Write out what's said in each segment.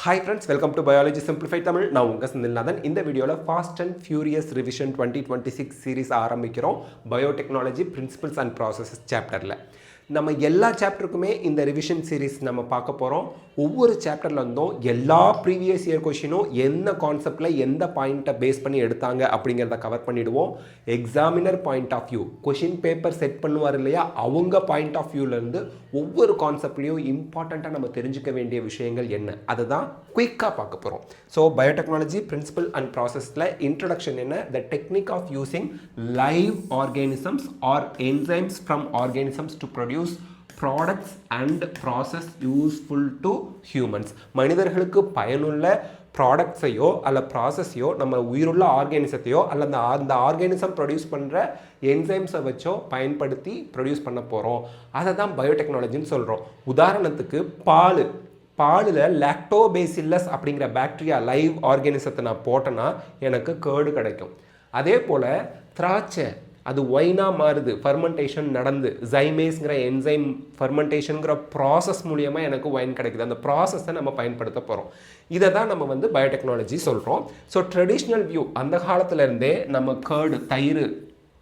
Hi friends, welcome to Biology Simplified Tamil. நான் உங்க செந்தில்நாதன். இந்த வீடியோல Fast and Furious Revision 2026 series ஆரம்பிக்கிறோம். Biotechnology Principles and Processes chapterல. நம்ம எல்லா சாப்டருக்குமே இந்த ரிவிஷன் சீரிஸ் நம்ம பார்க்க போகிறோம். ஒவ்வொரு சாப்டரில் இருந்தும் எல்லா ப்ரீவியஸ் இயர் கொஷினும் எந்த கான்செப்டில் எந்த பாயிண்ட்டை பேஸ் பண்ணி எடுத்தாங்க அப்படிங்கிறத கவர் பண்ணிவிடுவோம். Examiner point of view, question paper set பண்ணுவார் இல்லையா, அவங்க பாயிண்ட் ஆஃப் வியூலேருந்து ஒவ்வொரு கான்செப்ட்லேயும் இம்பார்ட்டண்ட்டாக நம்ம தெரிஞ்சுக்க வேண்டிய விஷயங்கள் என்ன, அதை தான் குயிக்காக பார்க்க போகிறோம். ஸோ பயோடெக்னாலஜி பிரின்சிபல் அண்ட் ப்ராசஸில் இன்ட்ரடக்ஷன் என்ன, the technique of using live organisms or enzymes from organisms to produce products and process useful to humans. மனிதர்களுக்கு பயனுள்ள ப்ராடக்ட்ஸையோ அல்ல ப்ராசஸையோ நம்ம உயிருள்ள ஆர்கானிசத்தையோ அல்ல அந்த ஆர்கானிசம் ப்ரொடியூஸ் பண்ணுற என்சைம்ஸை வச்சோ பயன்படுத்தி ப்ரொடியூஸ் பண்ண போகிறோம். அதை தான் பயோடெக்னாலஜின்னு சொல்கிறோம். உதாரணத்துக்கு பாலில் லாக்டோபேசில்லஸ் அப்படிங்கிற பாக்டீரியா லைவ் ஆர்கானிசத்தை நான் போட்டேன்னா எனக்கு கேர்டு கிடைக்கும். அதே போல் திராட்சை அது ஒயினாக மாறுது, ஃபர்மெண்டேஷன் நடந்து ஜைமேஸ்ங்கிற என்சைம் ஃபர்மெண்டேஷனுங்கிற ப்ராசஸ் மூலியமாக எனக்கு ஒயின் கிடைக்குது. அந்த ப்ராசஸை நம்ம பயன்படுத்த போகிறோம். இதை தான் நம்ம பயோடெக்னாலஜி சொல்கிறோம். ஸோ ட்ரெடிஷ்னல் வியூ, அந்த காலத்துலேருந்தே நம்ம கேர்டு தயிர்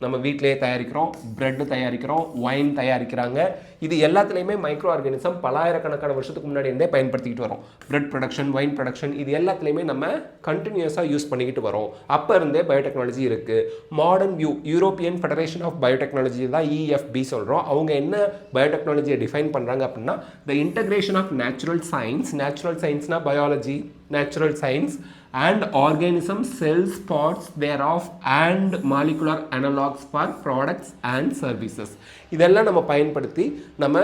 நம்ம வீட்டிலேயே தயாரிக்கிறோம், ப்ரெட்டு தயாரிக்கிறோம், ஒயின் தயாரிக்கிறாங்க. இது எல்லாத்துலேயுமே மைக்ரோ ஆர்கானிசம் பலாயிரக்கணக்கான வருஷத்துக்கு முன்னாடி இருந்தே பயன்படுத்திக்கிட்டு வரோம். ப்ரெட் ப்ரொடக்ஷன், ஒயின் ப்ரொடக்ஷன், இது எல்லாத்துலேயுமே நம்ம கண்டினியூஸாக யூஸ் பண்ணிக்கிட்டு வரோம். அப்போ இருந்தே பயோடெக்னாலஜி இருக்குது. Modern view, European Federation of biotechnology தான் EFB சொல்கிறோம். அவங்க என்ன பயோடெக்னாலஜியை டிஃபைன் பண்ணுறாங்க அப்படின்னா, த இன்டகிரேஷன் ஆஃப் நேச்சுரல் சயின்ஸ்னால் biology, natural science and organisms, cells, parts thereof and molecular analogs for products and services. இதெல்லாம் நம்ம பயன்படுத்தி நம்ம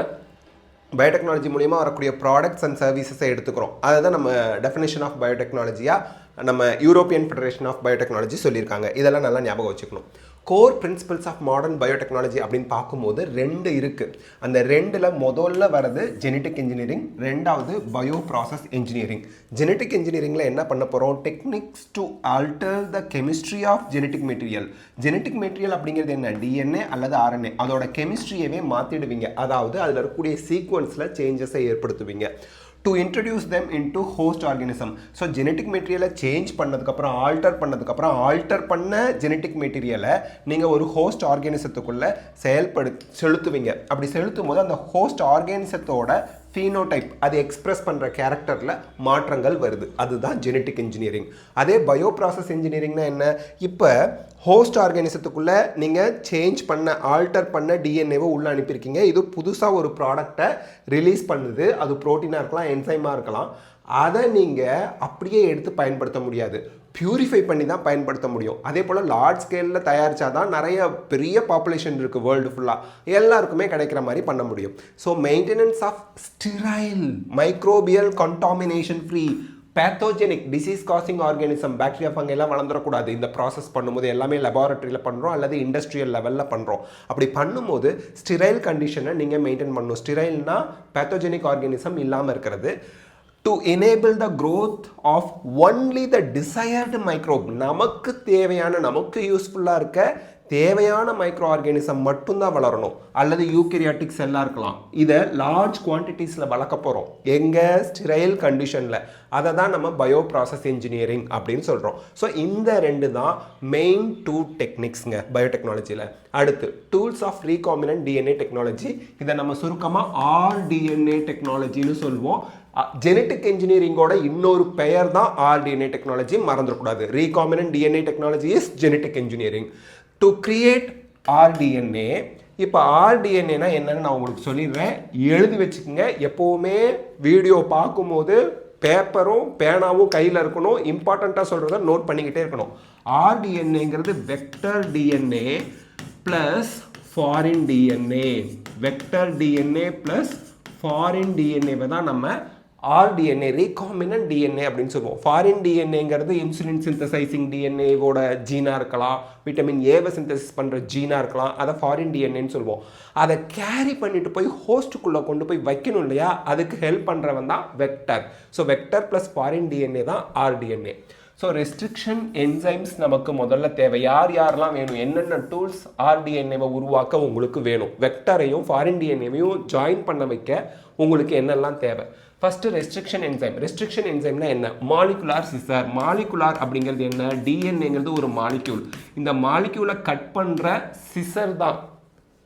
பயோடெக்னாலஜி மூலியமாக வரக்கூடிய ப்ராடக்ட்ஸ் அண்ட் சர்வீசஸை எடுத்துக்கிறோம். அதுதான் நம்ம டெஃபினேஷன் ஆஃப் பயோடெக்னாலஜியாக நம்ம யூரோப்பியன் ஃபெடரேஷன் ஆஃப் பயோடெக்னாலஜி சொல்லியிருக்காங்க. இதெல்லாம் நல்லா ஞாபகம் வச்சுக்கணும். Core principles of modern biotechnology அப்படின்னு பார்க்கும்போது 2 இருக்குது. அந்த 2ல் முதல்ல வரது ஜெனட்டிக் இன்ஜினியரிங், ரெண்டாவது பயோ ப்ராசஸ் இன்ஜினியரிங். ஜெனட்டிக் இன்ஜினியரிங்கில் என்ன பண்ண போகிறோம், techniques to alter the chemistry of genetic material. Genetic material அப்படிங்கிறது என்ன, DNA அல்லது RNA, அதோட கெமிஸ்ட்ரியவே மாற்றிடுவீங்க. அதாவது அதில் இருக்கக்கூடிய சீக்வன்ஸில் சேஞ்சஸை ஏற்படுத்துவீங்க. to introduce them into host organism. So genetic மெட்டீரியலை சேஞ்ச் பண்ணதுக்கப்புறம் ஆல்டர் பண்ண ஜெனட்டிக் மெட்டீரியலை நீங்கள் ஒரு ஹோஸ்ட் ஆர்கானிசத்துக்குள்ளே செலுத்துவீங்க. அப்படி செலுத்தும் போது அந்த ஹோஸ்ட் ஆர்கானிசத்தோட ஃபீனோடைப், அது எக்ஸ்பிரஸ் பண்ணுற கேரக்டரில் மாற்றங்கள் வருது. அதுதான் ஜெனட்டிக் இன்ஜினியரிங். அதே பயோ ப்ராசஸ் இன்ஜினியரிங்னா என்ன, இப்போ ஹோஸ்ட் ஆர்கானிசத்துக்குள்ளே நீங்கள் சேஞ்ச் பண்ண ஆல்டர் பண்ண டிஎன்ஏவை உள்ளே அனுப்பியிருக்கீங்க. இது புதுசாக ஒரு ப்ராடக்டை ரிலீஸ் பண்ணுது. அது ப்ரோட்டீனாக இருக்கலாம், என்சைமாக இருக்கலாம். அதை நீங்கள் அப்படியே எடுத்து பயன்படுத்த முடியாது, பியூரிஃபை பண்ணி தான் பயன்படுத்த முடியும். அதே போல் லார்ஜ் ஸ்கேலில் தயாரித்தா தான் நிறைய பெரிய பாப்புலேஷன் இருக்குது வேர்ல்டு ஃபுல்லாக, எல்லாருக்குமே கிடைக்கிற மாதிரி பண்ண முடியும். So maintenance of sterile, microbial contamination free, pathogenic disease causing organism, bacteria fungi எல்லாம் வளர்ந்துடக்கூடாது. இந்த ப்ராசஸ் பண்ணும்போது எல்லாமே லெபார்ட்டரியில் பண்ணுறோம் அல்லது இண்டஸ்ட்ரியல் லெவலில் பண்ணுறோம். அப்படி பண்ணும்போது ஸ்டிரைல் கண்டிஷனை நீங்கள் மெயின்டைன் பண்ணணும். ஸ்டிரைல்னா பேத்தோஜெனிக் ஆர்கானிசம் இல்லாமல் இருக்கிறது. to enable the growth of only the desired microbe, நமக்கு தேவையான, நமக்கு யூஸ்ஃபுல்லாக இருக்க தேவையான மைக்ரோ ஆர்கானிசம் மட்டும்தான் வளரணும். அல்லது யூகரியாட்டிக் செல்லாக இருக்கலாம். இதை லார்ஜ் குவான்டிட்டிஸில் வளர்க்க போகிறோம். எங்கள் ஸ்டிரைல் கண்டிஷனில். அதை தான் நம்ம பயோ ப்ராசஸ் இன்ஜினியரிங் அப்படின்னு சொல்கிறோம். ஸோ இந்த 2 தான் மெயின் 2 டெக்னிக்ஸுங்க பயோடெக்னாலஜியில். அடுத்து tools of recombinant DNA technology. இதை நம்ம சுருக்கமாக RDNA டெக்னாலஜின்னு சொல்லுவோம். ஜெனட்டிக் இன்ஜினியரிங்கோட இன்னொரு பெயர் தான் RDNA டெக்னாலஜி, மறந்துடக்கூடாது. Recombinant DNA technology is genetic engineering to create RDNA. இப்போ RDNAனா என்னன்னு நான் உங்களுக்கு சொல்லிடுறேன், எழுதி வச்சுக்கோங்க. எப்போவுமே வீடியோ பார்க்கும்போது பேப்பரும் பேனாவும் கையில் இருக்கணும். இம்பார்ட்டண்ட்டாக சொல்கிறத நோட் பண்ணிக்கிட்டே இருக்கணும். RDNAங்கிறது vector DNA plus foreign DNA. Vector DNA plus foreign டிஎன்ஏவை தான் நம்ம RDNA, ரீகாம்பினன்ட் DNA அப்படின்னு சொல்லுவோம். ஃபாரின் டிஎன்ஏங்கிறது இன்சுலின் சிந்தசைசிங் டிஎன்ஏவோட ஜீனாக இருக்கலாம், விட்டமின் ஏவை சிந்தசிஸ் பண்ணுற ஜீனாக இருக்கலாம். அதை ஃபாரின் டிஎன்ஏன்னு சொல்லுவோம். அதை கேரி பண்ணிட்டு போய் ஹோஸ்ட்டுக்குள்ளே கொண்டு போய் வைக்கணும் இல்லையா, அதுக்கு ஹெல்ப் பண்ணுறவன் தான் vector. So vector plus foreign DNA தான் RDNA. ஸோ ரெஸ்ட்ரிக்ஷன் என்சைம்ஸ் நமக்கு முதல்ல தேவை. யாரெல்லாம் வேணும், என்னென்ன டூல்ஸ் RDNAவை உருவாக்க உங்களுக்கு வேணும், வெக்டரையும் ஃபாரின் டிஎன்ஏவையும் ஜாயின் பண்ண வைக்க உங்களுக்கு என்னெல்லாம் தேவை. First restriction enzyme. Restriction enzyme na enna? Molecular scissor. Molecular அப்படிங்கிறது என்ன? DNAங்கிறது ஒரு molecule. இந்த molecule கட் பண்ற scissor தான்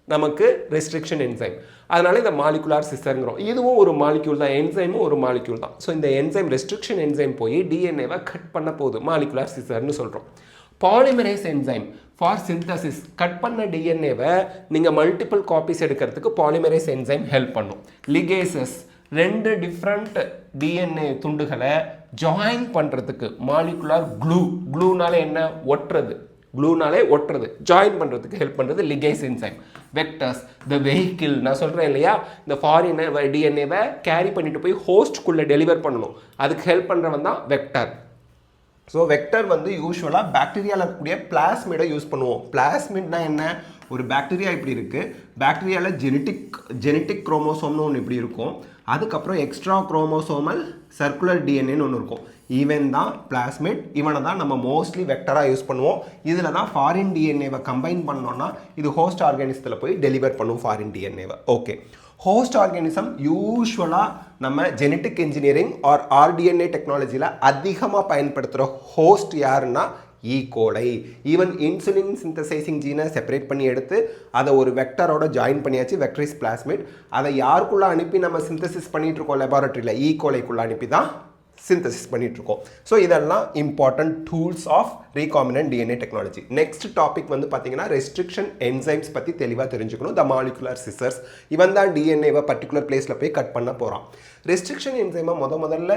நமக்கு restriction enzyme. அதனால இந்த molecular scissor-ங்கிறோம். இதுவும் ஒரு molecule தான். enzyme-ம் ஒரு molecule தான். ஸோ இந்த enzyme restriction enzyme போய் DNA-வை கட் பண்ண போகுது. molecular scissor-னு சொல்கிறோம். Polymerase enzyme for synthesis. Cut பண்ண DNA-வை நீங்கள் மல்டிபிள் காப்பீஸ் எடுக்கிறதுக்கு polymerase enzyme ஹெல்ப் பண்ணும். Ligases ரெண்டு டிஃப்ரெண்ட் DNA துண்டுகளை ஜாயின் பண்ணுறதுக்கு மாலிகுலார் க்ளூனால என்ன ஒட்டுறது க்ளூனாலே ஒட்டுறது ஜாயின் பண்ணுறதுக்கு ஹெல்ப் பண்ணுறது லிகேஸ் என்சைம் வெக்டர்ஸ் த வெஹிக்கிள் நான் சொல்கிறேன் இல்லையா இந்த ஃபாரினை டிஎன்ஏவை கேரி பண்ணிட்டு போய் ஹோஸ்ட்குள்ளே டெலிவர் பண்ணணும் அதுக்கு ஹெல்ப் பண்ணுறவன் தான் வெக்டர் ஸோ வெக்டர் வந்து யூஸ்வலாக பாக்டீரியாவில் இருக்கக்கூடிய பிளாஸ்மிடை யூஸ் பண்ணுவோம் பிளாஸ்மிட்னா என்ன ஒரு பாக்டீரியா இப்படி இருக்குது பாக்டீரியாவில் ஜெனட்டிக் குரோமோசோம்னு ஒன்று இப்படி இருக்கும் அதுக்கப்புறம் எக்ஸ்ட்ரா குரோமோசோமல் சர்க்குலர் டிஎன்ஏன்னு ஒன்று இருக்கும் ஈவன் தான் பிளாஸ்மிட் இவனை தான் நம்ம மோஸ்ட்லி வெக்டராக யூஸ் பண்ணுவோம் இதில் தான் ஃபாரின் டிஎன்ஏவை கம்பைன் பண்ணோன்னா இது ஹோஸ்ட் ஆர்கானிசத்தில் போய் டெலிவர் பண்ணுவோம் ஃபாரின் டிஎன்ஏவை ஓகே ஹோஸ்ட் ஆர்கானிசம் யூஸ்வலாக நம்ம ஜெனட்டிக் இன்ஜினியரிங் ஆர் RDNA டெக்னாலஜியில் அதிகமாக பயன்படுத்துகிற ஹோஸ்ட் யாருன்னா ஈகோலை ஈவன் இன்சுலின் சிந்தசைசிங் ஜீனை செப்பரேட் பண்ணி எடுத்து அதை ஒரு வெக்டரோட ஜாயின் பண்ணியாச்சு வெக்டரிஸ் பிளாஸ்மிட் அதை யாருக்குள்ளே அனுப்பி நம்ம சிந்தசிஸ் பண்ணிகிட்டு இருக்கோம் லெபார்ட்டரியில் ஈகோலைக்குள்ளே அனுப்பி தான் சிந்தசிஸ் பண்ணிகிட்ருக்கோம் ஸோ இதெல்லாம் important tools of recombinant DNA technology next topic வந்து பார்த்தீங்கன்னா ரெஸ்ட்ரிக்ஷன் என்சைம்ஸ் பற்றி தெளிவாக தெரிஞ்சுக்கணும் த மாலிகுலர் சிசர்ஸ் இவன் தான் டிஎன்ஏவை பர்டிகுலர் பிளேஸில் போய் கட் பண்ண போகிறான் ரெஸ்ட்ரிக்ஷன் என்சைமை முதல்ல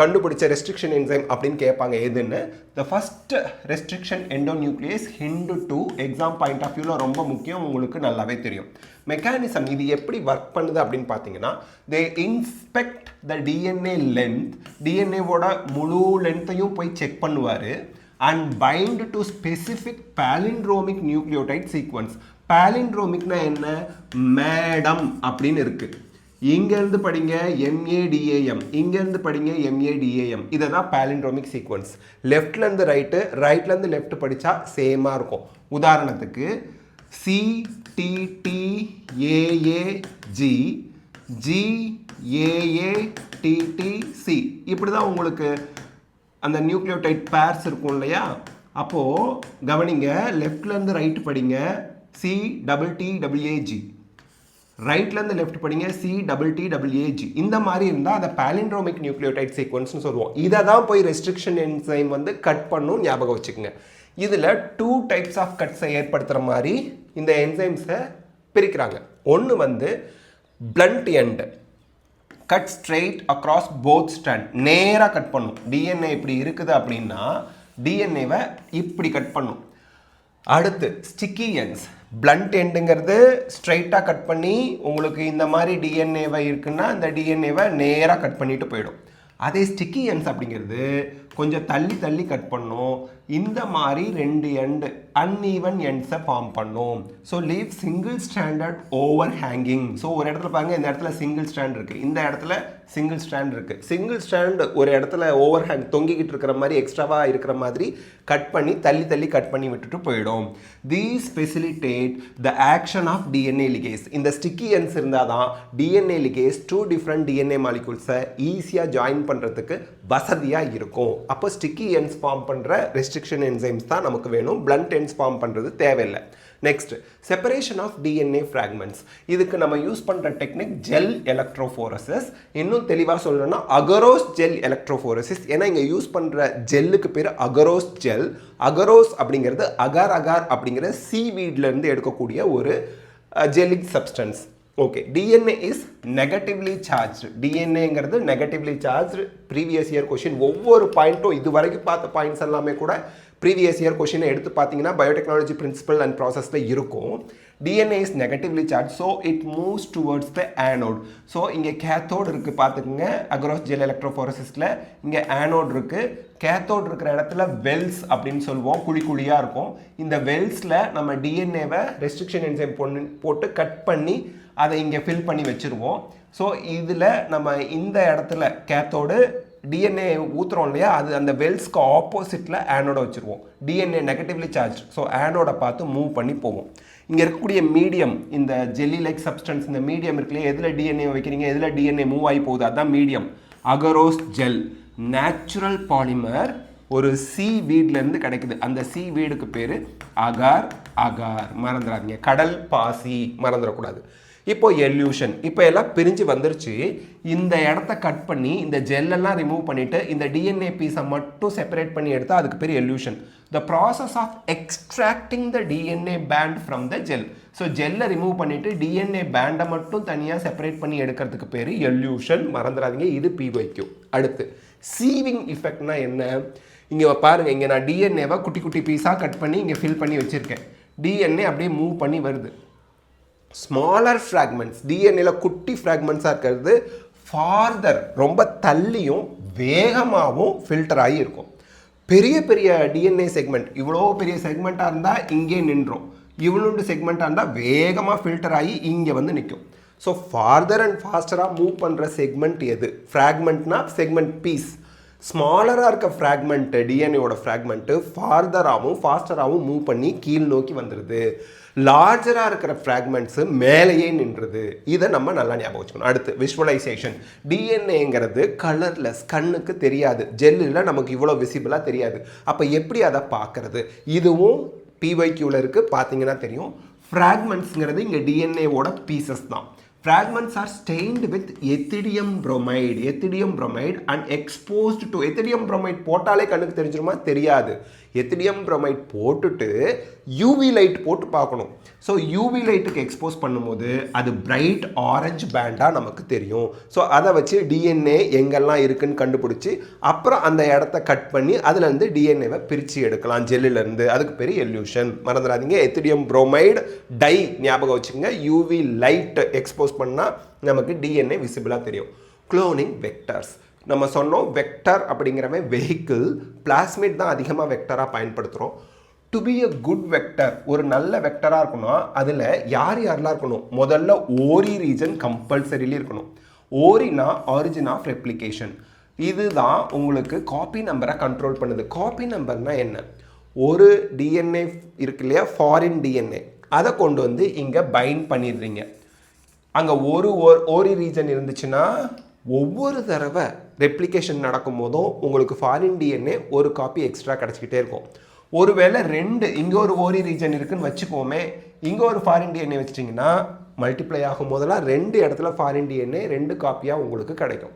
கண்டுபிடிச்ச ரெஸ்ட்ரிக்ஷன் என்சைம் அப்படின்னு கேட்பாங்க எதுன்னு the first restriction endonuclease HindIII exam point of வியூவில் ரொம்ப முக்கியம் உங்களுக்கு நல்லாவே தெரியும் மெக்கானிசம் இது எப்படி ஒர்க் பண்ணுது அப்படின்னு பார்த்தீங்கன்னா they inspect the DNA length டிஎன்ஏவோட முழு லென்த்தையும் போய் செக் பண்ணுவார் and bind to specific palindromic nucleotide sequence palindromicனா என்ன மேடம் அப்படின்னு இருக்குது இங்கேருந்து படிங்க MADAM இங்கேருந்து படிங்க MADAM இதை தான் palindromic சீக்வன்ஸ் லெஃப்ட்லேருந்து ரைட்டு ரைட்லேருந்து லெஃப்ட் படித்தா சேமாக இருக்கும் உதாரணத்துக்கு CTTAAG GAATTC இப்படி தான் உங்களுக்கு அந்த நியூக்ளியோடைட் பேர்ஸ் இருக்கும் இல்லையா அப்போது கவனிங்க லெஃப்ட்லேருந்து ரைட்டு படிங்க CTTAG ரைட்லேருந்து லெஃப்ட் படிங்க CTTAG இந்த மாதிரி இருந்தால் அதை palindromic நியூக்ளியோடைட் சீக்வன்ஸ்னு சொல்லுவோம் இதை தான் போய் ரெஸ்ட்ரிக்ஷன் என்சைம் வந்து கட் பண்ணும் ஞாபகம் வச்சுக்கோங்க இதில் 2 டைப்ஸ் ஆஃப் கட்ஸை ஏற்படுத்துகிற மாதிரி இந்த என்சைம்ஸை பிரிக்கிறாங்க ஒன்று வந்து blunt end cut straight across both strand நேராக கட் பண்ணும் டிஎன்ஏ இப்படி இருக்குது அப்படின்னா டிஎன்ஏவை இப்படி கட் பண்ணும் அடுத்து ஸ்டிக்கி எண்ட்ஸ் பிளண்ட் எண்டுங்கிறது ஸ்ட்ரைட்டாக கட் பண்ணி உங்களுக்கு இந்த மாதிரி டிஎன்ஏவை இருக்குன்னா இந்த டிஎன்ஏவை நேராக கட் பண்ணிட்டு போயிடும் அதே ஸ்டிக்கி எண்ட்ஸ் அப்படிங்கிறது கொஞ்சம் தள்ளி கட் பண்ணும் இந்த மாதிரி 2 எண்டு அன்ஈவன் எண்ட்ஸை ஃபார்ம் பண்ணும் so leave single standard over hanging so ஒரு இடத்துல பாருங்கள் இந்த இடத்துல சிங்கிள் ஸ்டாண்ட் இருக்குது இந்த இடத்துல சிங்கிள் ஸ்டாண்ட் இருக்குது சிங்கிள் ஸ்டாண்ட் ஒரு இடத்துல ஓவர் ஹேங் தொங்கிக்கிட்டு இருக்கிற மாதிரி எக்ஸ்ட்ராவாக இருக்கிற மாதிரி கட் பண்ணி தள்ளி கட் பண்ணி விட்டுட்டு போயிடும் these facilitate the action of DNA ligase இந்த ஸ்டிக்கி எண்ட்ஸ் இருந்தால் தான் டிஎன்ஏ லிகேஸ் 2 டிஃப்ரெண்ட் டிஎன்ஏ மாலிகூல்ஸை ஈஸியாக ஜாயின் பண்ணுறதுக்கு வசதியாக இருக்கும் அப்போ ஸ்டிக்கி எண்ட்ஸ் ஃபார்ம் பண்ணுற ரெஸ்ட்ரிக்ஷன் என்சைம்ஸ் தான் நமக்கு வேணும் பிளண்ட் எண்ட்ஸ் ஃபார்ம் பண்ணுறது தேவையில்லை next separation of DNA fragments இதுக்கு நம்ம யூஸ் பண்ணுற டெக்னிக் ஜெல் எலக்ட்ரோஃபோரசிஸ் இன்னும் தெளிவாக சொல்லணும்னா அகரோஸ் ஜெல் எலக்ட்ரோஃபோரசிஸ் ஏன்னா இங்கே யூஸ் பண்ணுற ஜெல்லுக்கு பேர் அகரோஸ் ஜெல் அகரோஸ் அப்படிங்கிறது அகார் அப்படிங்கிற சீவீட்லேருந்து எடுக்கக்கூடிய ஒரு ஜெல்லிக் substance okay DNA is negatively charged டிஎன்ஏங்கிறது negatively charged previous year question ஒவ்வொரு பாயிண்ட்டும் இது வரைக்கும் பார்த்த பாயிண்ட்ஸ் எல்லாமே கூட ப்ரீவியஸ் இயர் கொஷினை எடுத்து பார்த்தீங்கன்னா பயோடெக்னாலஜி பிரின்சிபல் அண்ட் ப்ராசஸில் இருக்கும் DNA is negatively charge so it moves towards the anode so இங்கே கேத்தோடு இருக்குது பார்த்துக்குங்க அக்ராஸ் ஜெல் எலக்ட்ரோஃபோரசிஸில் இங்கே ஆனோட் இருக்குது கேத்தோடு இருக்கிற இடத்துல வெல்ஸ் அப்படின்னு சொல்லுவோம் குழியாக இருக்கும் இந்த வெல்ஸில் நம்ம டிஎன்ஏவை ரெஸ்ட்ரிக்ஷன் என்சைம் போட்டு கட் பண்ணி அதை இங்கே ஃபில் பண்ணி வச்சுருவோம் ஸோ இதில் நம்ம இந்த இடத்துல கேத்தோடு டிஎன்ஏ ஊற்றுறோம் இல்லையா அது அந்த வெல்ஸ்க்கு ஆப்போசிட்டில் ஆனோட வச்சுருவோம் DNA negatively charge so anode பார்த்து மூவ் பண்ணி போவோம் இங்கே இருக்கக்கூடிய மீடியம், இந்த ஜெல்லி லைக் சப்ஸ்டன்ஸ், இந்த மீடியம் இருக்குல்லையே, எதில் டிஎன்ஏ வைக்கிறீங்க, எதில் டிஎன்ஏ மூவ் ஆகி போகுது, அதுதான் medium. Agarose gel natural polymer ஒரு சி வீட்லேருந்து கிடைக்குது. அந்த சி வீடுக்கு பேர் அகார். அகார் மறந்துடாதீங்க, கடல் பாசி மறந்துடக்கூடாது. இப்போ எல்யூஷன், இப்போ எல்லாம் பிரிஞ்சு வந்துருச்சு. இந்த இடத்த கட் பண்ணி இந்த ஜெல்லெல்லாம் ரிமூவ் பண்ணிவிட்டு இந்த டிஎன்ஏ பீஸை மட்டும் செப்பரேட் பண்ணி எடுத்தால் அதுக்கு பேர் elution. The process of extracting the DNA band from the gel. So ஜெல்லை ரிமூவ் பண்ணிவிட்டு டிஎன்ஏ பேண்டை மட்டும் தனியாக செப்பரேட் பண்ணி எடுக்கிறதுக்கு பேர் எல்யூஷன் மறந்துடாதீங்க. இது பிவைக்யூ. அடுத்து சீவிங் இஃபெக்ட்னா என்ன? இங்கே பாருங்கள், இங்கே நான் டிஎன்ஏவை குட்டி குட்டி பீஸாக கட் பண்ணி இங்கே ஃபில் பண்ணி வச்சுருக்கேன். டிஎன்ஏ அப்படியே மூவ் பண்ணி வருது. ஸ்மாலர் ஃப்ராக்மெண்ட்ஸ், டிஎன்ஏல குட்டி ஃப்ராக்மெண்ட்ஸாக இருக்கிறது ஃபார்தர் ரொம்ப தள்ளியும் வேகமாகவும் ஃபில்டர் ஆகி இருக்கும். பெரிய பெரிய டிஎன்ஏ செக்மெண்ட், இவ்வளோ பெரிய செக்மெண்ட்டாக இருந்தால் இங்கே நின்றோம். இவ்வளோண்டு செக்மெண்ட்டாக இருந்தால் வேகமாக ஃபில்டர் ஆகி இங்கே வந்து நிற்கும். ஸோ ஃபார்தர் அண்ட் ஃபாஸ்டராக மூவ் பண்ணுற செக்மெண்ட் எது? ஃப்ராக்மெண்ட்னா செக்மெண்ட் பீஸ். ஸ்மாலராக இருக்க ஃப்ராக்மெண்ட்டு, டிஎன்ஏவோட ஃப்ராக்மெண்ட்டு ஃபார்தராகவும் ஃபாஸ்டராகவும் மூவ் பண்ணி கீழ் நோக்கி வந்துடுது. லார்ஜராக இருக்கிற ஃப்ராக்மெண்ட்ஸு மேலேயே நின்றுது. இதை நம்ம நல்லா ஞாபகம் வச்சுக்கணும். அடுத்து விஷுவலைசேஷன். டிஎன்ஏங்கிறது கலர்லெஸ், கண்ணுக்கு தெரியாது. ஜெல்லில் நமக்கு இவ்வளோ விசிபிளாக தெரியாது. அப்போ எப்படி அதை பார்க்குறது? இதுவும் பிவைக்யூவில் இருக்குது, பார்த்தீங்கன்னா தெரியும். ஃப்ராக்மெண்ட்ஸுங்கிறது இங்கே டிஎன்ஏவோட பீசஸ் தான். Fragments are stained with ethidium bromide. Ethidium bromide and exposed to ethidium bromide போட்டாலே கண்ணுக்கு தெரிஞ்சிருமா? தெரியாது. ethidium bromide போட்டுட்டு யூவி லைட் போட்டு பார்க்கணும். ஸோ யூவி லைட்டுக்கு எக்ஸ்போஸ் பண்ணும்போது அது பிரைட் ஆரஞ்சு பேண்டாக நமக்கு தெரியும். ஸோ அதை வச்சு டிஎன்ஏ எங்கெல்லாம் இருக்குன்னு கண்டுபிடிச்சி அப்புறம் அந்த இடத்த கட் பண்ணி அதுலேருந்து டிஎன்ஏவை பிரித்து எடுக்கலாம் ஜெல்லிலேருந்து. அதுக்கு பேர் எல்யூஷன். மறந்துடாதீங்க, எத்திடியம் புரோமைடு டை ஞாபகம் வச்சுக்கோங்க. யூவி லைட் எக்ஸ்போஸ் பண்ணால் நமக்கு டிஎன்ஏ விசிபிளாக தெரியும். குளோனிங் வெக்டர்ஸ் நம்ம சொன்னோம். வெக்டர் அப்படிங்கிறவன் வெஹிக்கிள். பிளாஸ்மிட் தான் அதிகமாக வெக்டராக பயன்படுத்துகிறோம். To be a good vector, ஒரு நல்ல வெக்டராக இருக்கணும். அதில் யார் யாரெல்லாம் இருக்கணும்? முதல்ல ஓரி ரீஜன் கம்பல்சரிலி இருக்கணும். ஓரினா ஆரிஜின் ஆஃப் ரெப்ளிகேஷன். இதுதான் உங்களுக்கு காப்பி நம்பரை கண்ட்ரோல் பண்ணுது. காப்பி நம்பர்னால் என்ன? ஒரு டிஎன்ஏ இருக்கு இல்லையா, ஃபாரின் டிஎன்ஏ, அதை கொண்டு வந்து இங்கே பைண்ட் பண்ணிடுறீங்க. அங்கே ஒரு ஓரி ரீஜன் இருந்துச்சுன்னா ஒவ்வொரு தடவை ரெப்ளிகேஷன் நடக்கும் போதும் உங்களுக்கு ஃபாரின் டிஎன்ஏ ஒரு காப்பி எக்ஸ்ட்ரா கிடச்சிக்கிட்டே இருக்கும். ஒருவேளை ரெண்டு, இங்கே ஒரு ஓரி ரீஜன் இருக்குன்னு வச்சுக்கோமே, இங்கே ஒரு ஃபாரின் டிஎன்ஏ வச்சிட்டிங்கன்னா மல்டிப்ளை ஆகும் போதெல்லாம் ரெண்டு இடத்துல ஃபாரின் டிஎன்ஏ ரெண்டு காப்பியாக உங்களுக்கு கிடைக்கும்.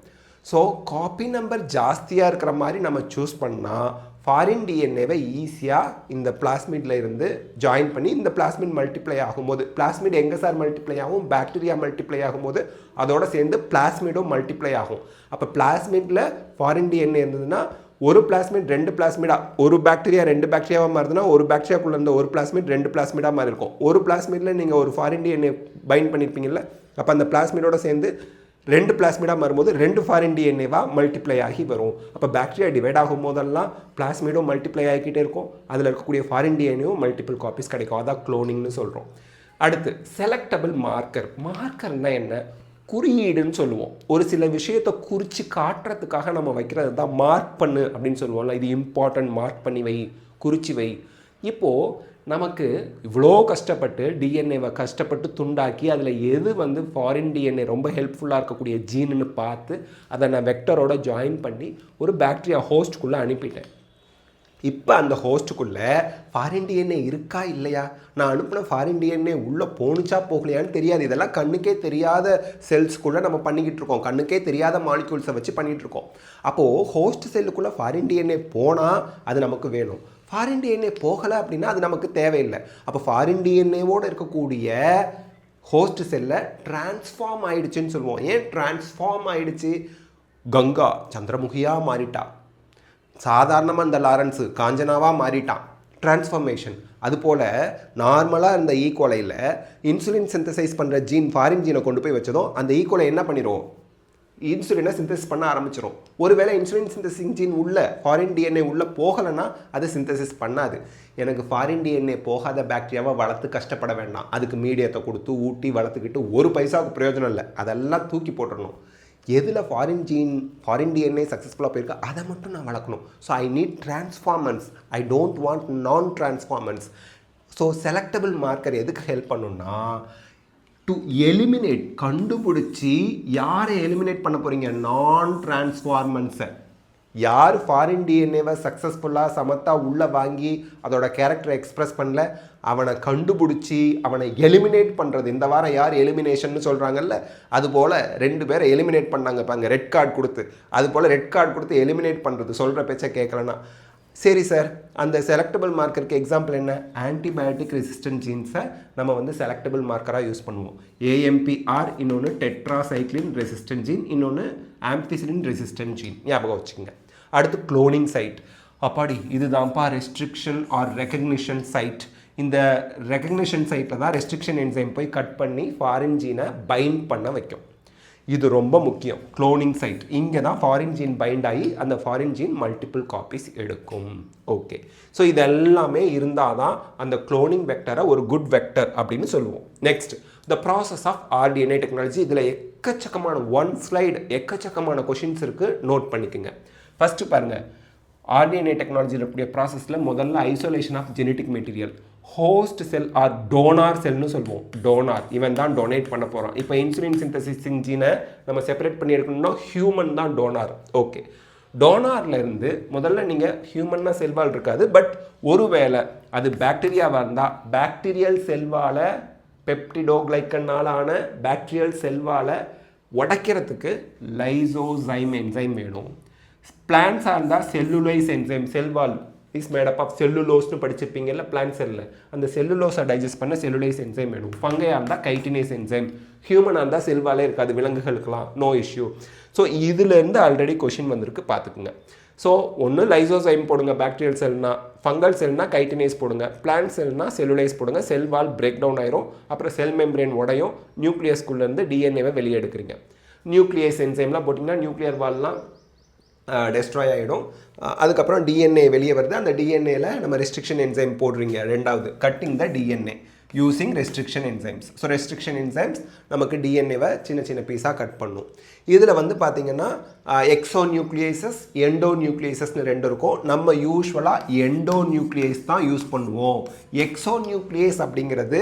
ஸோ காப்பி நம்பர் ஜாஸ்தியாக இருக்கிற மாதிரி நம்ம சூஸ் பண்ணால் ஃபாரின் டிஎன்ஏவை ஈஸியாக இந்த பிளாஸ்மிடில் இருந்து ஜாயின் பண்ணி இந்த பிளாஸ்மிட் மல்டிப்ளை ஆகும்போது, பிளாஸ்மிட் எங்கே சார் மல்டிப்ளை ஆகும்? பாக்டீரியா மல்டிப்ளை ஆகும்போது அதோட சேர்ந்து பிளாஸ்மிடும் மல்டிப்ளை ஆகும். அப்போ பிளாஸ்மிடில் ஃபாரின் டிஎன்ஏ இருந்ததுன்னா ஒரு பிளாஸ்மிட் ரெண்டு பிளாஸ்மிடாக, ஒரு பாக்டீரியா ரெண்டு பாக்டீரியாவாக மாறுதுன்னா ஒரு பாக்டீரியாக்குள்ளே இருந்த ஒரு பிளாஸ்மிட் ரெண்டு பிளாஸ்மிடாக மாறி இருக்கும். ஒரு பிளாஸ்மிடில் நீங்கள் ஒரு ஃபாரின் டிஎன்ஏ பைண்ட் பண்ணியிருப்பீங்கல்ல, அப்போ அந்த பிளாஸ்மிடோட சேர்ந்து ரெண்டு பிளாஸ்மிடாக மாறும்போது ரெண்டு ஃபாரின் டிஎன்ஏவாக மல்டிப்ளை ஆகி வரும். அப்போ பாக்டீரியா டிவைட் ஆகும் போதெல்லாம் பிளாஸ்மிடும் மல்டிப்ளை ஆகிக்கிட்டே இருக்கும். அதில் இருக்கக்கூடிய ஃபாரின் டிஎன்ஏவும் மல்டிபிள் காப்பீஸ் கிடைக்கும். அதான் குளோனிங்னு சொல்கிறோம். அடுத்து செலக்டபிள் மார்க்கர். மார்க்கர்னால் என்ன? குறியீடுன்னு சொல்லுவோம். ஒரு சில விஷயத்தை குறித்து காட்டுறதுக்காக நம்ம வைக்கிறது தான் மார்க் பண்ணு அப்படின்னு சொல்லுவோம்ல. இது இம்பார்ட்டன்ட், மார்க் பண்ணி வை, குறித்து வை. இப்போது நமக்கு இவ்வளோ கஷ்டப்பட்டு டிஎன்ஏவை கஷ்டப்பட்டு துண்டாக்கி அதில் எது வந்து ஃபாரின் டிஎன்ஏ ரொம்ப ஹெல்ப்ஃபுல்லாக இருக்கக்கூடிய ஜீனுன்னு பார்த்து அதை நான் வெக்டரோட ஜாயின் பண்ணி ஒரு பாக்டீரியா ஹோஸ்ட்டுக்குள்ளே அனுப்பிட்டேன். இப்போ அந்த ஹோஸ்ட்டுக்குள்ளே ஃபாரின் டிஎன்ஏ இருக்கா இல்லையா, நான் அனுப்பின ஃபாரின் டிஎன்ஏ உள்ளே போணுச்சா போகலையான்னு தெரியாது. இதெல்லாம் கண்ணுக்கே தெரியாத செல்ஸ்குள்ளே நம்ம பண்ணிக்கிட்டு இருக்கோம். கண்ணுக்கே தெரியாத மாலிக்யூல்ஸை வச்சு பண்ணிகிட்ருக்கோம். அப்போது ஹோஸ்ட் செல்லுக்குள்ளே ஃபாரின் டிஎன்ஏ போனால் அது நமக்கு வேணும். ஃபாரின் டிஎன்ஏ போகலை அப்படின்னா அது நமக்கு தேவையில்லை. அப்போ ஃபாரின் டிஎன்ஏவோடு இருக்கக்கூடிய ஹோஸ்ட் செல்லை டிரான்ஸ்ஃபார்ம் ஆகிடுச்சின்னு சொல்லுவோம். ஏன் டிரான்ஸ்ஃபார்ம் ஆகிடுச்சு? கங்கா சந்திரமுகியாக மாறிட்டா, சாதாரணமாக இந்த லாரன்ஸு காஞ்சனாவாக மாறிட்டான். டிரான்ஸ்ஃபர்மேஷன். அதுபோல் நார்மலாக இருந்த ஈகோலையில் இன்சுலின் சிந்தசைஸ் பண்ணுற ஜீன் ஃபாரின் ஜீனை கொண்டு போய் வச்சதும் அந்த ஈகோலை என்ன பண்ணிடுவோம்? இன்சுலினை சிந்தசிஸ் பண்ண ஆரம்பிச்சிடும். ஒருவேளை இன்சுலின் சிந்தசிங் ஜீன் உள்ள ஃபாரின் டிஎன்ஏ உள்ளே போகலைன்னா அது சிந்தசிஸ் பண்ணாது. எனக்கு ஃபாரின் டிஎன்ஏ போகாத பாக்டீரியாவை வளர்த்து கஷ்டப்பட வேண்டாம். அதுக்கு மீடியத்தை கொடுத்து ஊட்டி வளர்த்துக்கிட்டு ஒரு பைசாவுக்கு பிரயோஜனம் இல்லை. அதெல்லாம் தூக்கி போட்டுடணும். எதில் ஃபாரின் டிஎன்ஏ சக்ஸஸ்ஃபுல்லாக போயிருக்கா அதை மட்டும் நான் வளர்க்கணும். So I need transformants. I don't want non transformants. So selectable marker எதுக்கு ஹெல்ப் பண்ணுன்னா டு எலிமினேட் கண்டுபிடிச்சி யாரை எலிமினேட் பண்ண போகிறீங்க நான் டிரான்ஸ்ஃபார்மன்ஸை யார் ஃபாரின் டிஎன்ஏவை சக்ஸஸ்ஃபுல்லாக சமத்தாக உள்ளே வாங்கி அதோட கேரக்டரை எக்ஸ்ப்ரெஸ் பண்ணல அவனை கண்டுபிடிச்சி அவனை எலிமினேட் பண்ணுறது இந்த வாரம் யார் எலிமினேஷன் சொல்கிறாங்கல்ல அதுபோல் 2 பேரை எலிமினேட் பண்ணாங்க இப்போ அங்கே ரெட் கார்டு கொடுத்து அதுபோல் ரெட் கார்டு கொடுத்து எலிமினேட் பண்ணுறது சொல்கிற பேச்சை கேட்கலன்னா சரி சார் அந்த செலக்டபிள் மார்க்கருக்கு எக்ஸாம்பிள் என்ன ஆன்டிபயோட்டிக் ரெசிஸ்டன்ட் ஜீன்ஸை நம்ம வந்து செலக்டபிள் மார்க்கராக யூஸ் பண்ணுவோம் ஏஎம்பிஆர் இன்னொன்று டெட்ராசைக்ளின் ரெசிஸ்டன்ட் ஜீன் இன்னொன்று ஆம்பிசிலின் ரெசிஸ்டன்ட் ஜீன் ஞாபகம் வச்சுக்கோங்க அடுத்து குளோனிங் சைட் அப்பாடி இதுதான்ப்பா ரெஸ்ட்ரிக்ஷன் ஆர் ரெகக்னிஷன் சைட் இந்த ரெகக்னிஷன் சைட்டில் தான் ரெஸ்ட்ரிக்ஷன் என்சைம் போய் கட் பண்ணி ஃபாரின் ஜீனை பைண்ட் பண்ண வைக்கும் இது ரொம்ப முக்கியம் குளோனிங் சைட் இங்கே தான் ஃபாரின் ஜீன் பைண்ட் ஆகி அந்த ஃபாரின் ஜீன் மல்டிபிள் காப்பீஸ் எடுக்கும் ஓகே ஸோ இது எல்லாமே இருந்தால் தான் அந்த குளோனிங் வெக்டரை ஒரு குட் வெக்டர் அப்படின்னு சொல்லுவோம் next the process of RDNA technology இதில் எக்கச்சக்கமான ஒன் ஸ்லைடு எக்கச்சக்கமான கொஷின்ஸ் இருக்குது நோட் பண்ணிக்கோங்க ஃபஸ்ட்டு பாருங்கள் RDNA டெக்னாலஜியில் இருக்கக்கூடிய ப்ராசஸில் முதல்ல isolation of genetic material host cell or donor செல்னு சொல்லுவோம் டோனார் இவன் தான் டொனேட் பண்ண போகிறான் இப்போ இன்சுலின் சிந்தசிசிங் ஜீனை நம்ம செப்பரேட் பண்ணி எடுக்கணும்னா ஹியூமன் தான் டோனார் ஓகே டோனார்லேருந்து முதல்ல நீங்கள் ஹியூமன்னா செல்வால் இருக்காது பட் ஒருவேளை அது பாக்டீரியாவாக இருந்தால் பாக்டீரியல் செல்வால் பெப்டிடோகிளைக்கனால் ஆன பாக்டீரியல் செல்வால் உடைக்கிறதுக்கு லைசோசைம் என்சைம் வேணும் பிளான்ஸாக இருந்தால் cellulase enzyme cell wall is made up of செல்லுலோஸ்னு படிச்சிருப்பீங்கல்ல பிளான்ட் செல்லில் அந்த செல்லுலோஸை டைஜஸ்ட் பண்ண செல்லுலைஸ் என்சைம் வேணும் ஃபங்கையாக இருந்தால் கைட்டினேஸ் என்சைம் ஹியூமனாக இருந்தால் செல்வாலே இருக்காது விலங்குகளுக்கெல்லாம் நோ இஷ்யூ ஸோ இதுலேருந்து ஆல்ரெடி கொஷின் வந்திருக்கு பார்த்துக்குங்க ஸோ ஒன்று லைசோசைம் போடுங்க பாக்டீரியல் செல்னா ஃபங்கல் செல்னா கைட்டினேஸ் போடுங்க பிளான்ட் செல்னா செல்லுலைஸ் போடுங்க செல் வால் பிரேக் டவுன் ஆயிரும் அப்புறம் செல் மெம்பரேன் உடையும் நியூக்ளியஸ்குள்ளேருந்து டிஎன்ஏவை வெளியே எடுக்கிறீங்க நியூக்ளியஸ் என்சைம்லாம் போட்டிங்கன்னா நியூக்ளியர் வால்லாம் டெஸ்ட்ராய் ஆகிடும் அதுக்கப்புறம் டிஎன்ஏ வெளியே வருது அந்த டிஎன்ஏல நம்ம ரெஸ்ட்ரிக்ஷன் என்சைம் போடுறீங்க ரெண்டாவது cutting the DNA using restriction enzymes so restriction enzymes நமக்கு டிஎன்ஏவை சின்ன சின்ன பீஸாக கட் பண்ணும் இதில் வந்து பார்த்திங்கன்னா எக்ஸோ நியூக்ளியேசஸ் எண்டோ நியூக்ளியேசஸ்னு 2 இருக்கும் நம்ம யூஸ்வலாக எண்டோ நியூக்ளியேஸ் தான் யூஸ் பண்ணுவோம் எக்ஸோ நியூக்ளியேஸ் அப்படிங்கிறது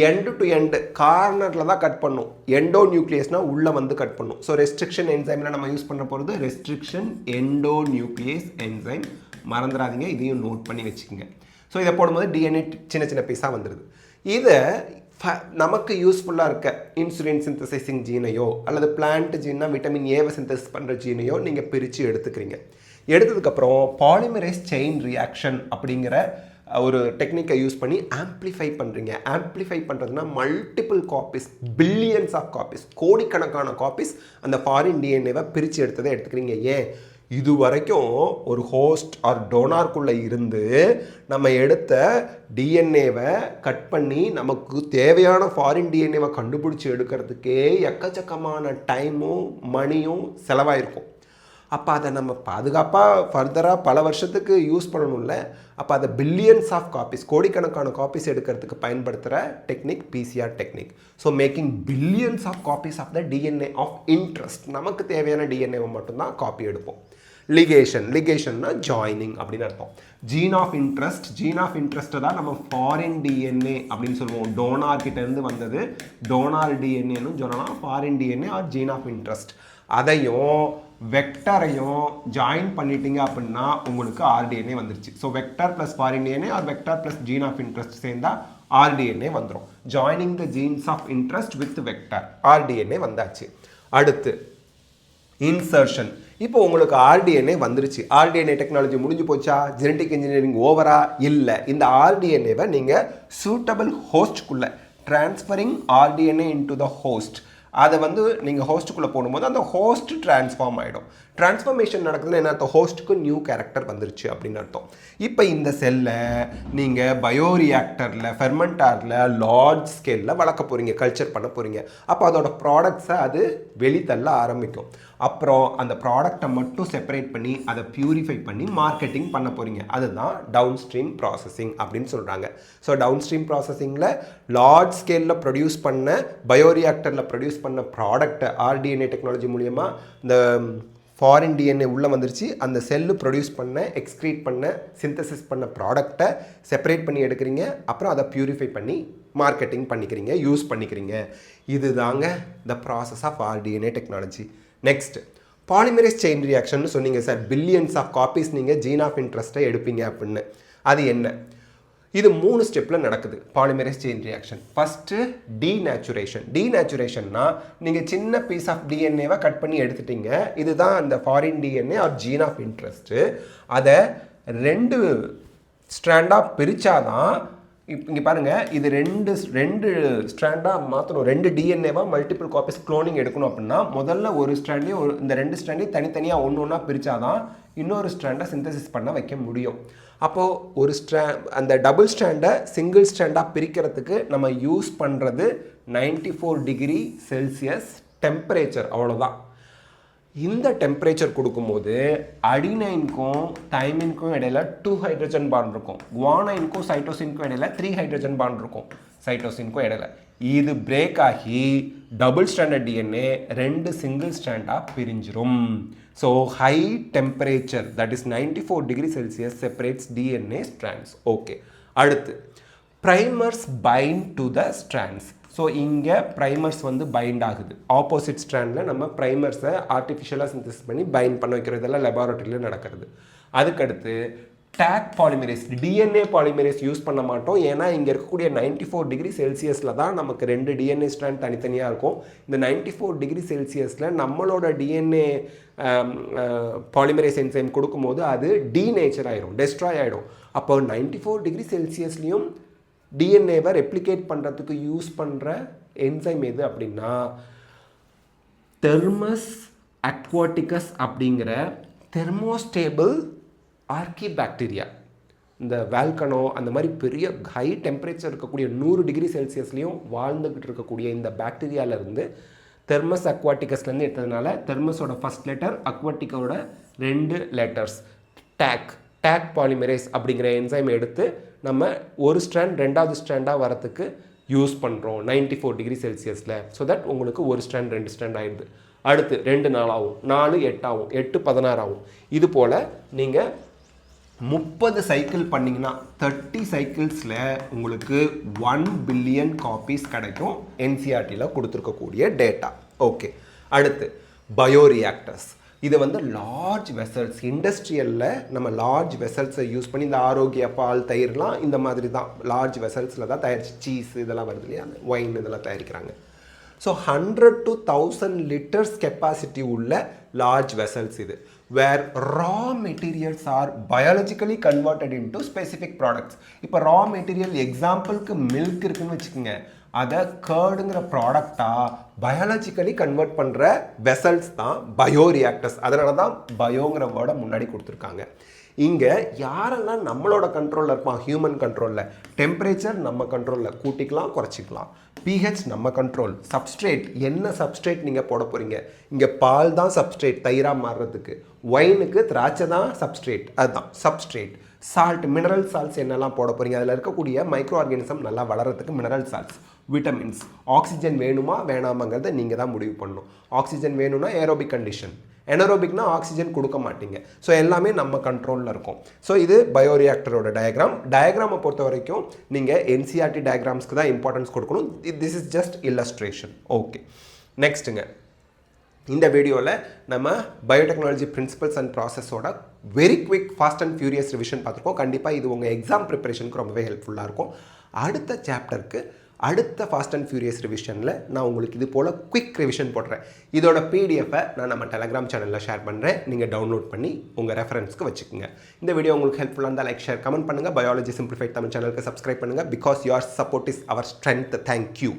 எண்டு டு எண்டு கார்னரில் தான் கட் பண்ணும் எண்டோ நியூக்ளியஸ்னால் உள்ளே வந்து கட் பண்ணும் ஸோ ரெஸ்ட்ரிக்ஷன் என்சைமில் நம்ம யூஸ் பண்ண போகிறது ரெஸ்ட்ரிக்ஷன் எண்டோ நியூக்ளியஸ் என்சைம் மறந்துடாதீங்க இதையும் நோட் பண்ணி வச்சுக்கோங்க ஸோ இதை போடும்போது டிஎன்ஏ சின்ன சின்ன பீஸாக வந்துடுது இதை நமக்கு யூஸ்ஃபுல்லாக இருக்க இன்சுலின் சிந்தசைசிங் ஜீனையோ அல்லது பிளான்ட் ஜீனா விட்டமின் ஏவை சிந்தசிஸ் பண்ணுற ஜீனையோ நீங்கள் பிரித்து எடுத்துக்கிறீங்க எடுத்ததுக்கப்புறம் பாலிமரேஸ் செயின் ரியாக்ஷன் அப்படிங்கிற ஒரு டெக்னிக்கை யூஸ் பண்ணி ஆம்ப்ளிஃபை பண்ணுறீங்க ஆம்ப்ளிஃபை பண்ணுறதுனா multiple copies billions of copies கோடிக்கணக்கான காப்பீஸ் அந்த ஃபாரின் டிஎன்ஏவை பிரித்து எடுத்ததை எடுத்துக்கிறீங்க ஏன் இது வரைக்கும் ஒரு ஹோஸ்ட் ஆர் டோனார்க்குள்ளே இருந்து நம்ம எடுத்த டிஎன்ஏவை கட் பண்ணி நமக்கு தேவையான ஃபாரின் டிஎன்ஏவை கண்டுபிடிச்சி எடுக்கிறதுக்கே எக்கச்சக்கமான டைமும் மணியும் செலவாயிருக்கும் அப்போ அதை நம்ம பாதுகாப்பாக ஃபர்தராக பல வருஷத்துக்கு யூஸ் பண்ணணும்ல அப்போ அதை பில்லியன்ஸ் ஆஃப் காப்பீஸ் கோடிக்கணக்கான காப்பீஸ் எடுக்கிறதுக்கு பயன்படுத்துகிற technique PCR technique so making billions of copies of the DNA of interest நமக்கு தேவையான டிஎன்ஏவை மட்டும்தான் காப்பி எடுப்போம் லிகேஷன்னா ஜாயினிங் அப்படின்னு அர்த்தம் ஜீன் ஆஃப் இன்ட்ரெஸ்ட்டை தான் நம்ம ஃபாரின் டிஎன்ஏ அப்படின்னு சொல்லுவோம் டோனார் கிட்டேருந்து வந்தது டோனார் டிஎன்ஏன்னு சொல்லலாம் foreign DNA or gene of interest அதையும் வெக்டரையும் ஜாயின் பண்ணிட்டீங்க அப்படின்னா உங்களுக்கு RDNA வந்துருச்சு so vector plus foreign DNA or vector plus gene of interest சேர்ந்தால் RDNA வந்துடும் joining the genes of interest with vector RDNA வந்தாச்சு அடுத்து இன்சர்ஷன் இப்போ உங்களுக்கு RDNA வந்துருச்சு RDNA டெக்னாலஜி முடிஞ்சு போச்சா ஜெனட்டிக் இன்ஜினியரிங் ஓவரா இல்லை இந்த RDNAவை நீங்கள் சூட்டபிள் ஹோஸ்ட்குள்ளே transferring RDNA into the host அதை வந்து நீங்கள் ஹோஸ்ட்டுக்குள்ளே போடும்போது அந்த ஹோஸ்ட் ட்ரான்ஸ்ஃபார்ம் ஆகிடும் ட்ரான்ஸ்ஃபர்மேஷன் நடக்குதுன்னு என்ன அர்த்தம் ஹோஸ்ட்டுக்கு நியூ கேரக்டர் வந்துருச்சு அப்படின்னு அர்த்தம் இப்போ இந்த செல்லை நீங்கள் பயோரியாக்டரில் ஃபெர்மெண்டாரில் லார்ஜ் ஸ்கேலில் வளர்க்க போகிறீங்க கல்ச்சர் பண்ண போகிறீங்க அப்போ அதோட ப்ராடக்ட்ஸை அது வெளித்தள்ள ஆரம்பிக்கும் அப்புறம் அந்த ப்ராடக்டை மட்டும் செப்பரேட் பண்ணி அதை பியூரிஃபை பண்ணி மார்க்கெட்டிங் பண்ண போகிறீங்க அதுதான் டவுன் ஸ்ட்ரீம் ப்ராசஸிங் அப்படின்னு சொல்கிறாங்க ஸோ டவுன் ஸ்ட்ரீம் ப்ராசஸிங்கில் லார்ஜ் ஸ்கேலில் ப்ரொடியூஸ் பண்ண பயோரியாக்டரில் ப்ரொடியூஸ் பண்ண ப்ராடக்டை RDNA டெக்னாலஜி மூலிமா இந்த ஃபாரின் டிஎன்ஏ உள்ளே வந்துருச்சு, அந்த செல்லு ப்ரொடியூஸ் பண்ண, எக்ஸ்க்ரீட் பண்ண, சிந்தசிஸ் பண்ண ப்ராடக்டை செப்பரேட் பண்ணி எடுக்கிறீங்க. அப்புறம் அதை பியூரிஃபை பண்ணி மார்க்கெட்டிங் பண்ணிக்கிறீங்க, யூஸ் பண்ணிக்கிறீங்க. இது தாங்க the process of RDNA technology. Next, polymerase chain reaction சொன்னீங்க சார், பில்லியன்ஸ் ஆஃப் காப்பீஸ் நீங்கள் ஜீன் ஆஃப் இன்ட்ரெஸ்ட்டை எடுப்பீங்க அப்படின்னு. அது என்ன? இது 3 ஸ்டெப்பில் நடக்குது polymerase chain reaction. First denaturation. டீநேச்சுரேஷன்னா நீங்கள் சின்ன பீஸ் ஆஃப் டிஎன்ஏவை கட் பண்ணி எடுத்துட்டீங்க. இதுதான் அந்த foreign DNA or gene of interest. அதை 2 ஸ்ட்ராண்டாக பிரித்தாதான், இங்கே பாருங்கள், இது ரெண்டு ஸ்ட்ராண்டாக மாற்றணும். 2 டிஎன்ஏவாக மல்டிபிள் காப்பீஸ் க்ளோனிங் எடுக்கணும் அப்படின்னா முதல்ல ஒரு ஸ்ட்ராண்டையும் இந்த 2 ஸ்ட்ராண்டையும் தனித்தனியாக ஒன்றா பிரித்தாதான் இன்னொரு ஸ்ட்ராண்டை சிந்தசிஸ் பண்ண வைக்க முடியும். அப்போது அந்த டபுள் ஸ்ட்ராண்டை சிங்கிள் ஸ்ட்ராண்டாக பிரிக்கிறதுக்கு நம்ம யூஸ் பண்ணுறது 94 டிகிரி செல்சியஸ் டெம்பரேச்சர், அவ்வளோதான். இந்த டெம்பரேச்சர் கொடுக்கும்போது அடினைனுக்கும் தைமினுக்கும் இடையில 2 ஹைட்ரஜன் பாண்ட் இருக்கும். குவானைனுக்கும் சைட்டோசினுக்கும் இடையில 3 ஹைட்ரஜன் பாண்ட் இருக்கும் சைட்டோசினுக்கும் இடையில. இது பிரேக் ஆகி டபுள் ஸ்ட்ராண்டட் டிஎன்ஏ 2 சிங்கிள் ஸ்ட்ராண்டாக பிரிஞ்சிரும். So high temperature, that is 94 degree Celsius separates DNA strands. Okay, அடுத்து primers bind to the strands. So இங்கே ப்ரைமர்ஸ் வந்து பைண்ட் ஆகுது. ஆப்போசிட் ஸ்ட்ராண்டில் நம்ம ப்ரைமர்ஸை ஆர்டிஃபிஷியலாக சிந்தசிஸ் பண்ணி பைண்ட் பண்ண வைக்கிறது, இதெல்லாம் லெபார்ட்டரியில் நடக்கிறது. அதுக்கடுத்து take polymerase, DNA polymerase use பண்ண மாட்டோம். ஏன்னா இங்கே இருக்கக்கூடிய 94 டிகிரி செல்சியஸில் தான் நமக்கு 2 டிஎன்ஏ ஸ்ட்ராண்ட் தனித்தனியாக இருக்கும். இந்த 94 டிகிரி செல்சியஸில் நம்மளோட டிஎன்ஏ பாலிமரேஸ் என்சைம் கொடுக்கும்போது அது டீநேச்சர் ஆகிடும், டெஸ்ட்ராய் ஆகிடும். அப்போ 94 டிகிரி செல்சியஸ்லேயும் டிஎன்ஏவை ரெப்ளிகேட் பண்ணுறதுக்கு யூஸ் பண்ணுற என்சைம் எது அப்படின்னா தெர்மஸ் அக்வாட்டிகஸ் அப்படிங்கிற தெர்மோஸ்டேபிள் ஆர்கிபாக்டீரியா. இந்த வால்கனோ அந்த மாதிரி பெரிய ஹை டெம்பரேச்சர் இருக்கக்கூடிய 100 டிகிரி செல்சியஸ்லேயும் வாழ்ந்துக்கிட்டு இருக்கக்கூடிய இந்த பாக்டீரியாவிலேருந்து தெர்மஸ் அக்வாட்டிகஸ்லேருந்து எடுத்ததுனால தெர்மஸோட ஃபஸ்ட் லெட்டர், அக்வாட்டிக்கோட 2 லெட்டர்ஸ், டேக் பாலிமரேஸ் அப்படிங்கிற என்சைம் எடுத்து நம்ம ஒரு ஸ்ட்ராண்ட் 2வது ஸ்ட்ராண்டாக வரத்துக்கு யூஸ் பண்ணுறோம் 94 டிகிரி செல்சியஸில். ஸோ தட் உங்களுக்கு ஒரு ஸ்ட்ராண்ட் 2 ஸ்ட்ராண்ட் ஆகிடுது. அடுத்து 2 4 ஆகும், 4 8 ஆகும், 8 16 ஆகும். இது போல் நீங்கள் 30 சைக்கிள் பண்ணிங்கன்னா 30 சைக்கிள்ஸில் உங்களுக்கு 1 பில்லியன் காப்பீஸ் கிடைக்கும். NCERTயில் கொடுத்துருக்கக்கூடிய டேட்டா. ஓகே, அடுத்து பயோரியாக்டர்ஸ். இது வந்து லார்ஜ் வெசல்ஸ், இண்டஸ்ட்ரியலில் நம்ம லார்ஜ் வெசல்ஸை யூஸ் பண்ணி இந்த ஆரோக்கிய பால், தயிர்லாம் இந்த மாதிரி தான் லார்ஜ் வெசல்ஸில் தான் தயாரிச்சு, சீஸ் இதெல்லாம் வருது இல்லையா, அந்த ஒயின் இதெல்லாம் தயாரிக்கிறாங்க. ஸோ 100 to 1000 லிட்டர்ஸ் கெப்பாசிட்டி உள்ள லார்ஜ் வெசல்ஸ் இது. Where raw materials are biologically converted into specific products. இப்போ ரா மெட்டீரியல் எக்ஸாம்பிளுக்கு மில்க் இருக்குன்னு வச்சுக்கோங்க, அதை கர்டுங்கிற ப்ராடக்டாக பயாலஜிக்கலி கன்வெர்ட் பண்ணுற வெசல்ஸ் தான் பயோரியாக்டர்ஸ். அதனால தான் பயோங்கிற வேர்டை முன்னாடி கொடுத்துருக்காங்க. இங்கே யாரெல்லாம் நம்மளோட கண்ட்ரோலில் இருப்பான், ஹியூமன் கண்ட்ரோலில், டெம்பரேச்சர் நம்ம கண்ட்ரோலில், கூட்டிக்கலாம் குறைச்சிக்கலாம், pH நம்ம கண்ட்ரோல், சப்ஸ்ட்ரேட் என்ன சப்ஸ்ட்ரேட் நீங்கள் போட போகிறீங்க. இங்கே பால் தான் சப்ஸ்ட்ரேட் தயிராக மாறுறதுக்கு, ஒயினுக்கு திராட்சை தான் சப்ஸ்ட்ரேட், அதுதான் சப்ஸ்ட்ரேட். சால்ட், மினரல் சால்ட்ஸ் என்னெல்லாம் போட போகிறீங்க, அதில் இருக்கக்கூடிய மைக்ரோ ஆர்கானிசம் நல்லா வளர்கிறதுக்கு மினரல் சால்ட்ஸ், விட்டமின்ஸ், ஆக்சிஜன் வேணுமா வேணாமாங்கிறத நீங்கள் தான் முடிவு பண்ணணும். ஆக்சிஜன் வேணும்னா ஏரோபிக் கண்டிஷன், எனரோபிக்னா ஆக்சிஜன் கொடுக்க மாட்டீங்க. ஸோ எல்லாமே நம்ம கண்ட்ரோலில் இருக்கும். ஸோ இது பயோரியாக்டரோட டயக்ராமை பொறுத்த வரைக்கும் நீங்கள் NCERT டயக்ராம்ஸ்க்கு தான் இம்பார்ட்டன்ஸ் கொடுக்கணும். This is just illustration. Okay, நெக்ஸ்ட்டுங்க, இந்த வீடியோவில் நம்ம பயோடெக்னாலஜி பிரின்சிபல்ஸ் அண்ட் ப்ராசஸோட very quick fast and furious revision பார்த்துருக்கோம். கண்டிப்பாக இது உங்கள் எக்ஸாம் ப்ரிப்பரேஷனுக்கு ரொம்பவே ஹெல்ப்ஃபுல்லாக இருக்கும். அடுத்த சாப்டருக்கு அடுத்த ஃபாஸ்ட் அண்ட் ஃபியூரியஸ் ரிவிஷனில் நான் உங்களுக்கு இது போல் குவிக் ரிவிஷன் போடுறேன். இதோட பிடிஎஃபை நான் நம்ம டெலகிராம் சேனலில் ஷேர் பண்ணுறேன். நீங்கள் டவுன்லோட் பண்ணி உங்கள் ரெஃபரன்ஸ்க்கு வச்சுக்கோங்க. இந்த வீடியோ உங்களுக்கு ஹெல்ப்ஃபுல்லாக இருந்தால் லைக், ஷேர், கமெண்ட் பண்ணுங்கள். பயாலஜி சிம்பிளிஃபைட் தமிழ் சேனலுக்கு சப்ஸ்கிரைப் பண்ணுங்கள். Because your support is our strength. Thank you.